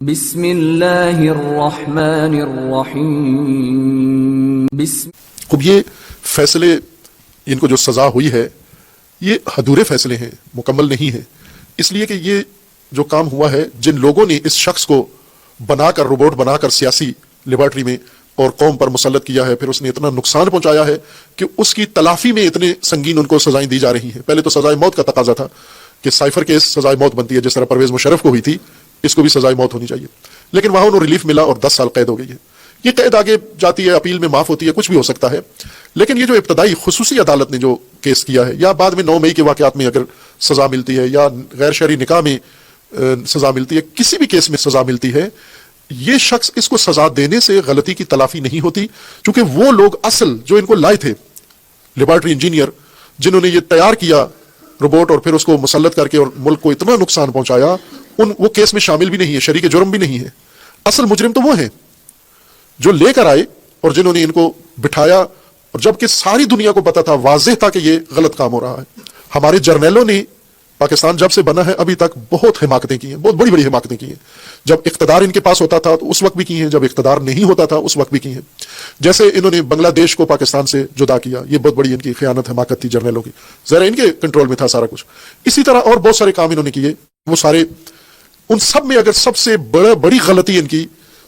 بسم اللہ الرحمن الرحیم اب یہ فیصلے ان کو جو سزا ہوئی ہے یہ ادھورے فیصلے ہیں، مکمل نہیں ہیں، اس لیے کہ یہ جو کام ہوا ہے، جن لوگوں نے اس شخص کو بنا کر روبوٹ بنا کر سیاسی لیبارٹری میں اور قوم پر مسلط کیا ہے، پھر اس نے اتنا نقصان پہنچایا ہے کہ اس کی تلافی میں اتنے سنگین ان کو سزائیں دی جا رہی ہیں۔ پہلے تو سزائے موت کا تقاضا تھا کہ سائفر کیس سزائے موت بنتی ہے، جس طرح پرویز مشرف کو ہوئی تھی، اس کو بھی سزائے موت ہونی چاہیے، لیکن وہاں انہوں ریلیف ملا اور 10 سال قید ہو گئی ہے۔ یہ قید آگے جاتی ہے، اپیل میں معاف ہوتی ہے، کچھ بھی ہو سکتا ہے، لیکن یہ جو ابتدائی خصوصی عدالت نے جو کیس کیا ہے، یا بعد میں 9 مئی کے واقعات میں اگر سزا ملتی ہے، یا غیر شرعی نکاح میں سزا ملتی ہے، کسی بھی کیس میں سزا ملتی ہے، یہ شخص اس کو سزا دینے سے غلطی کی تلافی نہیں ہوتی، کیونکہ وہ لوگ اصل جو ان کو لائے تھے، لیبارٹری انجینئر جنہوں نے یہ تیار کیا روبوٹ اور پھر اس کو مسلط کر کے اور ملک کو اتنا نقصان پہنچایا، وہ کیس میں شامل بھی نہیں ہے، شریک جرم بھی نہیں ہے۔ اصل مجرم تو وہ ہیں جو لے کر آئے اور جنہوں نے ان کو بٹھایا، اور جبکہ ساری دنیا کو پتا تھا، واضح تھا کہ یہ غلط کام ہو رہا ہے۔ ہمارے جرنیلوں نے پاکستان جب سے بنا ہے ابھی تک بہت حماقتیں کی ہیں، بہت بڑی بڑی حماقتیں کی ہیں۔ جب اقتدار ان کے پاس ہوتا تھا تو اس وقت بھی کی ہیں، جب اقتدار نہیں ہوتا تھا اس وقت بھی کی ہیں۔ جیسے انہوں نے بنگلہ دیش کو پاکستان سے جدا کیا، یہ بہت بڑی ان کی خیانت حماقت تھی جرنیلوں کی، ذرا ان کے کنٹرول میں تھا سارا کچھ۔ اسی طرح اور بہت سارے کام انہوں نے کیے، وہ سارے ان سب میں اگر سب سے بڑی غلطی ان کی،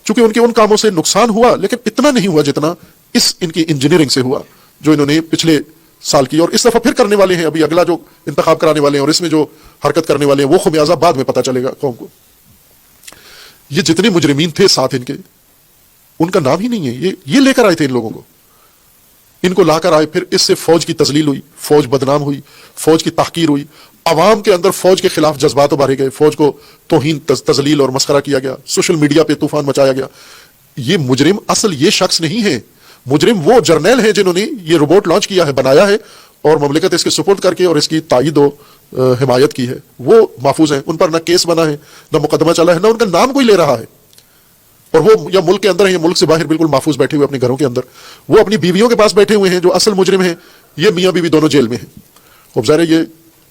چونکہ ان کے ان کاموں سے نقصان ہوا لیکن اتنا نہیں ہوا جتنا اس ان کی انجینئرنگ سے ہوا جو انہوں نے پچھلے سال کی، اور اس دفعہ پھر کرنے والے ہیں۔ ابھی اگلا جو انتخاب کرانے والے ہیں اور اس میں جو حرکت کرنے والے ہیں، وہ خمیازہ بعد میں پتہ چلے گا قوم کو۔ یہ جتنے مجرمین تھے ساتھ ان کے، ان کا نام ہی نہیں ہے، یہ لے کر آئے تھے ان لوگوں کو، ان کو لا کر آئے، پھر اس سے فوج کی تذلیل ہوئی، فوج بدنام ہوئی، فوج کی تحقیر ہوئی، عوام کے اندر فوج کے خلاف جذبات ابھارے گئے، فوج کو توہین تذلیل اور مسخرہ کیا گیا، سوشل میڈیا پہ طوفان مچایا گیا۔ یہ مجرم اصل یہ شخص نہیں ہے، مجرم وہ جرنیل ہیں جنہوں نے یہ روبوٹ لانچ کیا ہے، بنایا ہے، اور مملکت اس کے سپرد کر کے اور اس کی تائید و حمایت کی ہے، وہ محفوظ ہیں، ان پر نہ کیس بنا ہے، نہ مقدمہ چلا ہے، نہ ان کا نام کوئی لے رہا ہے، اور وہ یا ملک کے اندر ہیں یا ملک سے باہر بالکل محفوظ بیٹھے ہوئے اپنے گھروں کے اندر، وہ اپنی بیویوں کے پاس بیٹھے ہوئے ہیں جو اصل مجرم ہیں، یہ میاں بیوی دونوں جیل میں ہیں۔ اب ظاہر ہے یہ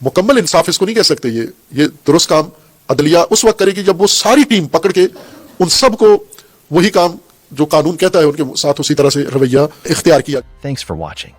مکمل انصاف اس کو نہیں کہہ سکتے، یہ درست کام عدلیہ اس وقت کرے گی جب وہ ساری ٹیم پکڑ کے ان سب کو وہی کام جو قانون کہتا ہے ان کے ساتھ اسی طرح سے رویہ اختیار کیا۔ Thanks for watching.